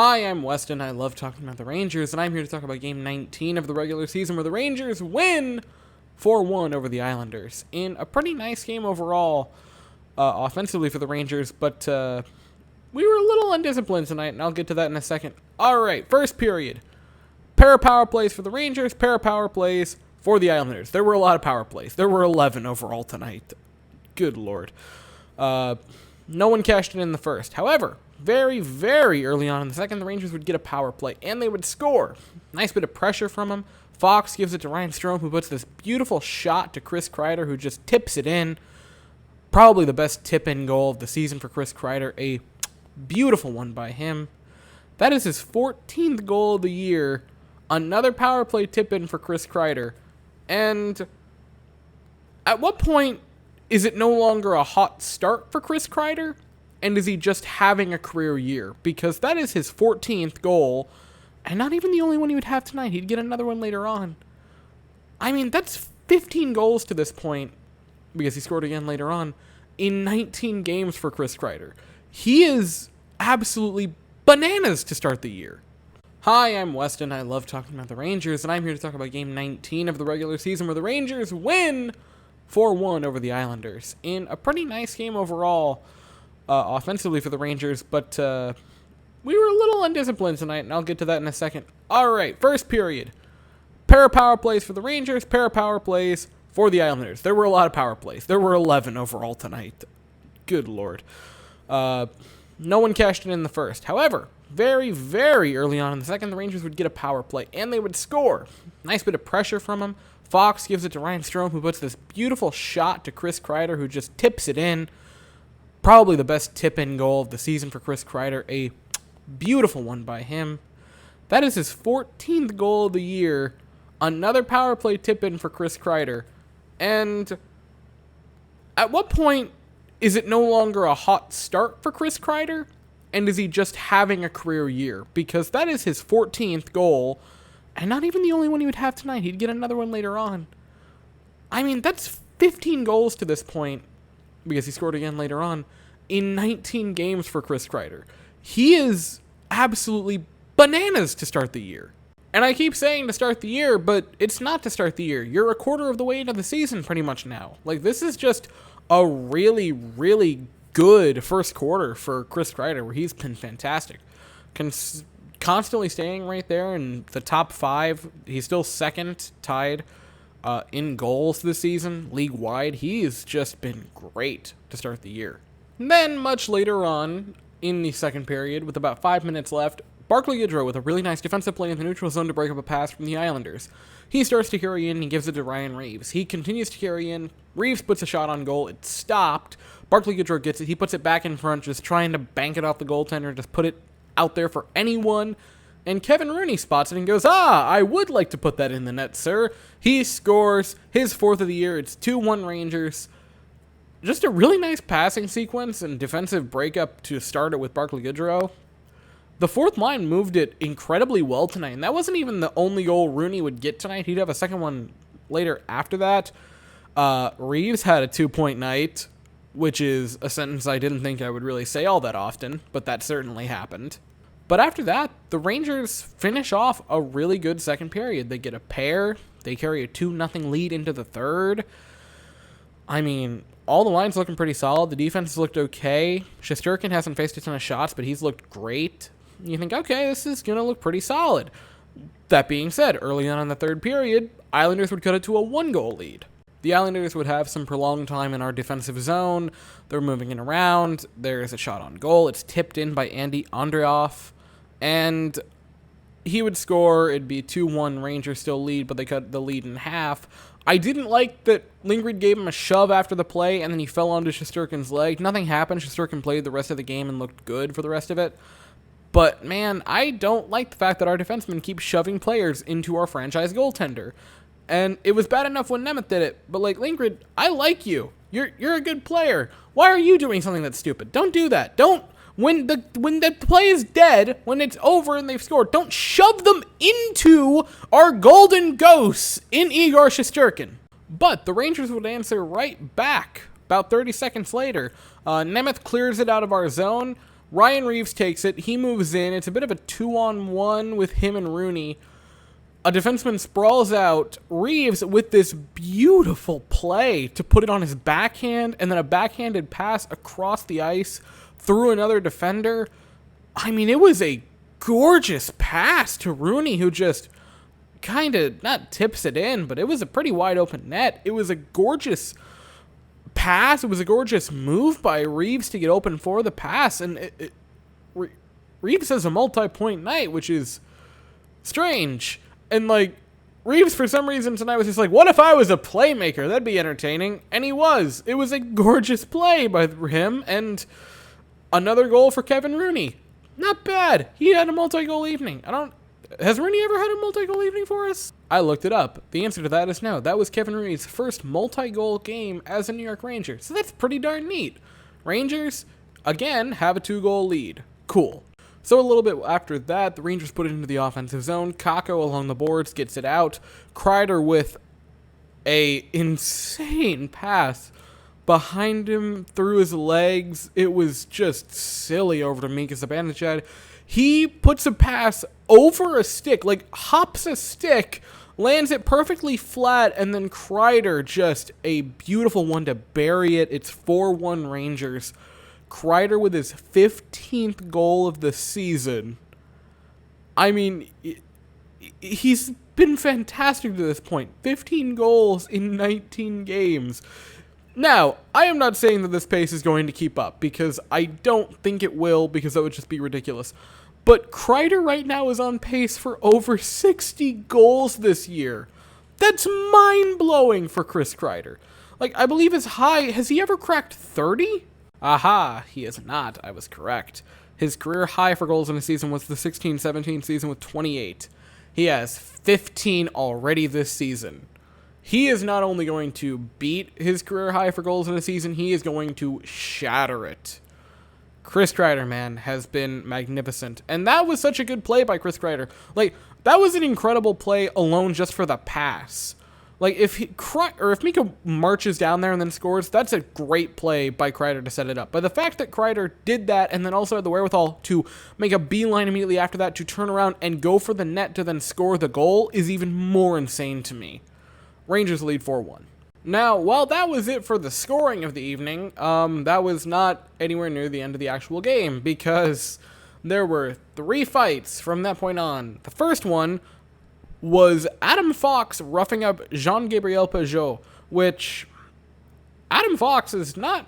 Hi, I'm Weston. I love talking about the Rangers, and I'm here to talk about Game 19 of the regular season where the Rangers win 4-1 over the Islanders in a pretty nice game overall offensively for the Rangers, but we were a little undisciplined tonight, and I'll get to that in a second. All right, first period. Pair of power plays for the Rangers, pair of power plays for the Islanders. There were a lot of power plays. There were 11 overall tonight. Good Lord. No one cashed it in the first. However, very, very early on in the second, the Rangers would get a power play, and they would score. Nice bit of pressure from him. Fox gives it to Ryan Strome, who puts this beautiful shot to Chris Kreider, who just tips it in. Probably the best tip-in goal of the season for Chris Kreider. A beautiful one by him. That is his 14th goal of the year. Another power play tip-in for Chris Kreider. And at what point is it no longer a hot start for Chris Kreider? And is he just having a career year? Because that is his 14th goal, and not even the only one he would have tonight. He'd get another one later on. I mean, that's 15 goals to this point, because he scored again later on, in 19 games for Chris Kreider. He is absolutely bananas to start the year. Hi, I'm Weston. I love talking about the Rangers, and I'm here to talk about Game 19 of the regular season where the Rangers win 4-1 over the Islanders in a pretty nice game overall offensively for the Rangers, but we were a little undisciplined tonight, and I'll get to that in a second. All right, first period. Pair of power plays for the Rangers, pair of power plays for the Islanders. There were a lot of power plays. There were 11 overall tonight. Good Lord. No one cashed it in the first. However, very, very early on in the second, the Rangers would get a power play, and they would score. Nice bit of pressure from him. Fox gives it to Ryan Strome, who puts this beautiful shot to Chris Kreider, who just tips it in. Probably the best tip-in goal of the season for Chris Kreider. A beautiful one by him. That is his 14th goal of the year. Another power play tip-in for Chris Kreider. And at what point is it no longer a hot start for Chris Kreider? And is he just having a career year? Because that is his 14th goal, and not even the only one he would have tonight. He'd get another one later on. I mean, that's 15 goals to this point, because he scored again later on, in 19 games for Chris Kreider. He is absolutely bananas to start the year. And I keep saying to start the year, but it's not to start the year. You're a quarter of the way into the season pretty much now. Like, this is just a really, really good first quarter for Chris Kreider, where he's been fantastic. Constantly staying right there in the top 5. He's still second, tied in goals this season, league-wide. He's just been great to start the year. And then, much later on in the second period, with about 5 minutes left, Barclay Goodrow with a really nice defensive play in the neutral zone to break up a pass from the Islanders. He starts to carry in and he gives it to Ryan Reeves. He continues to carry in. Reeves puts a shot on goal. It's stopped. Barclay Goodrow gets it. He puts it back in front, just trying to bank it off the goaltender, just put it out there for anyone. And Kevin Rooney spots it and goes, I would like to put that in the net, sir. He scores his 4th of the year. It's 2-1 Rangers. Just a really nice passing sequence and defensive breakup to start it with Barclay Goodrow. The fourth line moved it incredibly well tonight, and that wasn't even the only goal Rooney would get tonight. He'd have a second one later after that. Reeves had a 2-point night, which is a sentence I didn't think I would really say all that often, but that certainly happened. But after that, the Rangers finish off a really good second period. They get a pair. They carry a 2-0 lead into the third. I mean, all the lines looking pretty solid. The defense looked okay. Shesterkin hasn't faced a ton of shots, but he's looked great. You think, okay, this is going to look pretty solid. That being said, early on in the third period, Islanders would cut it to a 1-goal lead. The Islanders would have some prolonged time in our defensive zone. They're moving it around. There's a shot on goal. It's tipped in by Andy Andreoff. And he would score. It'd be 2-1 Rangers still lead, but they cut the lead in half. I didn't like that Lindgren gave him a shove after the play, and then he fell onto Shesterkin's leg. Nothing happened. Shesterkin played the rest of the game and looked good for the rest of it. But, man, I don't like the fact that our defensemen keep shoving players into our franchise goaltender. And it was bad enough when Nemeth did it, but, like, Lindgren, I like you. You're a good player. Why are you doing something that's stupid? Don't do that. Don't, when the play is dead, when it's over and they've scored, don't shove them into our golden ghosts in Igor Shesterkin. But the Rangers would answer right back about 30 seconds later. Nemeth clears it out of our zone. Ryan Reeves takes it. He moves in. It's a bit of a 2-on-1 with him and Rooney. A defenseman sprawls out. Reeves with this beautiful play to put it on his backhand, and then a backhanded pass across the ice through another defender. I mean, it was a gorgeous pass to Rooney, who just kind of, not tips it in, but it was a pretty wide open net. It was a gorgeous pass. It was a gorgeous move by Reeves to get open for the pass, and Reeves has a multi-point night, which is strange. And, like, Reeves, for some reason tonight, was just like, what if I was a playmaker? That'd be entertaining. And he was. It was a gorgeous play by him, and another goal for Kevin Rooney. Not bad. He had a multi-goal evening. Has Rooney ever had a multi-goal evening for us? I looked it up. The answer to that is no. That was Kevin Rooney's first multi-goal game as a New York Ranger. So that's pretty darn neat. Rangers, again, have a 2-goal lead. Cool. So a little bit after that, the Rangers put it into the offensive zone. Kakko along the boards gets it out. Kreider with a insane pass behind him through his legs. It was just silly over to Mika Zibanejad. He puts a pass over a stick, like hops a stick, lands it perfectly flat, and then Kreider just a beautiful one to bury it. It's 4-1 Rangers. Kreider with his 15th goal of the season. I mean, he's been fantastic to this point. 15 goals in 19 games. Now, I am not saying that this pace is going to keep up, because I don't think it will, because that would just be ridiculous. But Kreider right now is on pace for over 60 goals this year. That's mind-blowing for Chris Kreider. Like, I believe his high, has he ever cracked 30? Aha, he is not. I was correct. His career high for goals in a season was the 16-17 season with 28. He has 15 already this season. He is not only going to beat his career high for goals in a season, he is going to shatter it. Chris Kreider, man, has been magnificent. And that was such a good play by Chris Kreider. Like, that was an incredible play alone just for the pass. Like, if Mika marches down there and then scores, that's a great play by Kreider to set it up. But the fact that Kreider did that and then also had the wherewithal to make a beeline immediately after that to turn around and go for the net to then score the goal is even more insane to me. Rangers lead 4-1. Now, while that was it for the scoring of the evening, that was not anywhere near the end of the actual game, because there were 3 fights from that point on. The first one was Adam Fox roughing up Jean-Gabriel Pageau, which Adam Fox is not...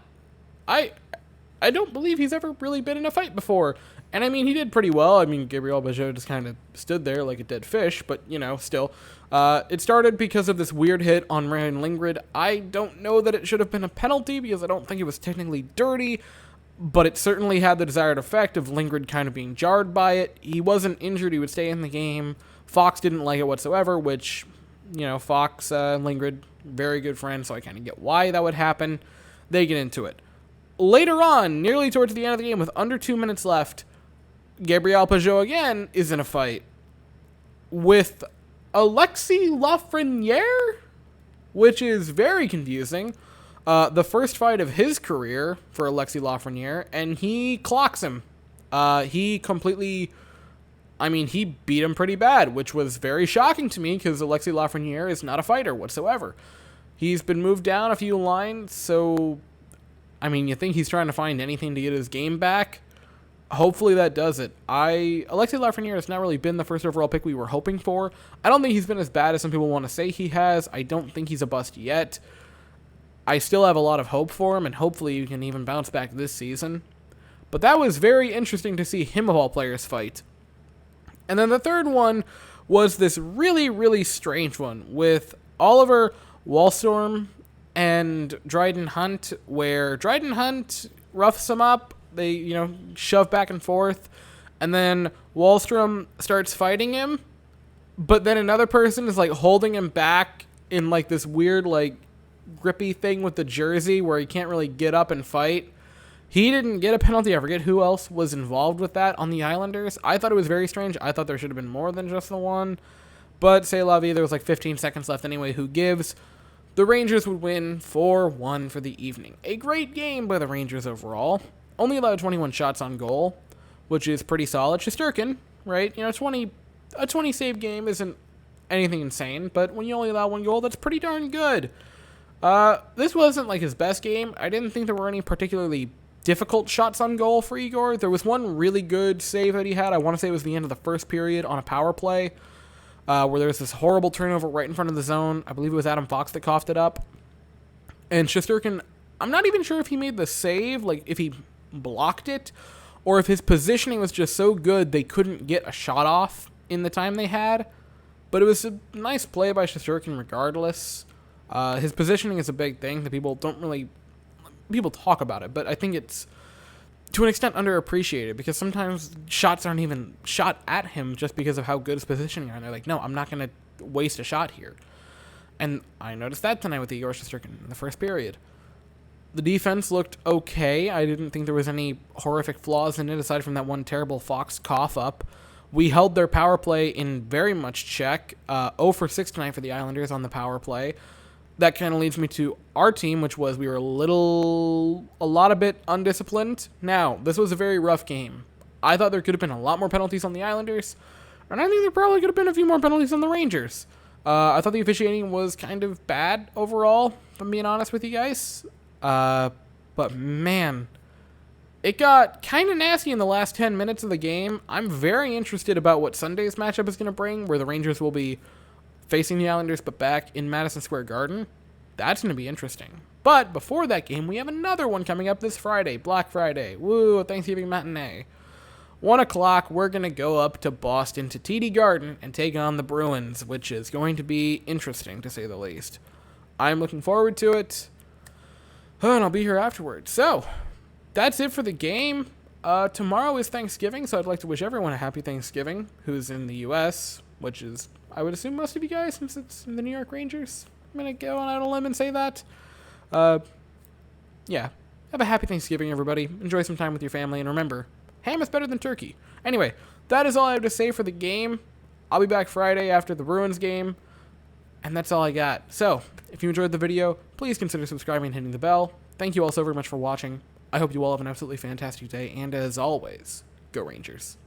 I don't believe he's ever really been in a fight before. And I mean, he did pretty well. I mean, Gabriel Pageau just kind of stood there like a dead fish, but, you know, still. It started because of this weird hit on Ryan Lindgren. I don't know that it should have been a penalty, because I don't think it was technically dirty, but it certainly had the desired effect of Lindgren kind of being jarred by it. He wasn't injured. He would stay in the game. Fox didn't like it whatsoever, which, you know, Fox and Lindgren, very good friends, so I kind of get why that would happen. They get into it. Later on, nearly towards the end of the game, with under 2 minutes left, Gabriel Pageau again is in a fight with Alexis Lafreniere, which is very confusing. The first fight of his career for Alexis Lafreniere, and he clocks him. He beat him pretty bad, which was very shocking to me, because Alexis Lafreniere is not a fighter whatsoever. He's been moved down a few lines, so, I mean, you think he's trying to find anything to get his game back? Hopefully that does it. Alexis Lafreniere has not really been the first overall pick we were hoping for. I don't think he's been as bad as some people want to say he has. I don't think he's a bust yet. I still have a lot of hope for him, and hopefully he can even bounce back this season. But that was very interesting to see him, of all players, fight. And then the third one was this really, really strange one with Oliver Wahlstrom and Dryden Hunt, where Dryden Hunt roughs him up. They, you know, shove back and forth, and then Wahlstrom starts fighting him, but then another person is, like, holding him back in, like, this weird, like, grippy thing with the jersey where he can't really get up and fight. He didn't get a penalty. I forget who else was involved with that on the Islanders. I thought it was very strange. I thought there should have been more than just the one, but c'est la vie, there was, like, 15 seconds left anyway. Who gives? The Rangers would win 4-1 for the evening. A great game by the Rangers overall. only allowed 21 shots on goal, which is pretty solid. Shesterkin, right? You know, a 20 save game isn't anything insane, but when you only allow 1 goal, that's pretty darn good. This wasn't like his best game. I didn't think there were any particularly difficult shots on goal for Igor. There was one really good save that he had. I want to say it was the end of the first period on a power play, where there was this horrible turnover right in front of the zone. I believe it was Adam Fox that coughed it up. And Shesterkin, I'm not even sure if he made the save, like if he blocked it, or if his positioning was just so good they couldn't get a shot off in the time they had. But it was a nice play by Shesterkin regardless. His positioning is a big thing that people talk about it, but I think it's to an extent underappreciated because sometimes shots aren't even shot at him just because of how good his positioning are. And they're like, no, I'm not going to waste a shot here. And I noticed that tonight with Igor Shesterkin in the first period. The defense looked okay. I didn't think there was any horrific flaws in it aside from that one terrible Fox cough up. We held their power play in very much check. 0 for 6 tonight for the Islanders on the power play. That kind of leads me to our team, which was we were a lot a bit undisciplined. Now, this was a very rough game. I thought there could have been a lot more penalties on the Islanders, and I think there probably could have been a few more penalties on the Rangers. I thought the officiating was kind of bad overall, if I'm being honest with you guys. But man, it got kind of nasty in the last 10 minutes of the game. I'm very interested about what Sunday's matchup is going to bring, where the Rangers will be facing the Islanders, but back in Madison Square Garden. That's going to be interesting. But before that game, we have another one coming up this Friday, Black Friday. Woo, Thanksgiving matinee. 1 o'clock, we're going to go up to Boston to TD Garden and take on the Bruins, which is going to be interesting, to say the least. I'm looking forward to it, and I'll be here afterwards. So, that's it for the game. Tomorrow is Thanksgiving, so I'd like to wish everyone a happy Thanksgiving who's in the U.S., which is, I would assume, most of you guys, since it's the New York Rangers. I'm going to go on out on a limb and say that. Yeah. Have a happy Thanksgiving, everybody. Enjoy some time with your family, and remember, ham is better than turkey. Anyway, that is all I have to say for the game. I'll be back Friday after the Bruins game, and that's all I got. So, if you enjoyed the video, please consider subscribing and hitting the bell. Thank you all so very much for watching. I hope you all have an absolutely fantastic day, and as always, go Rangers.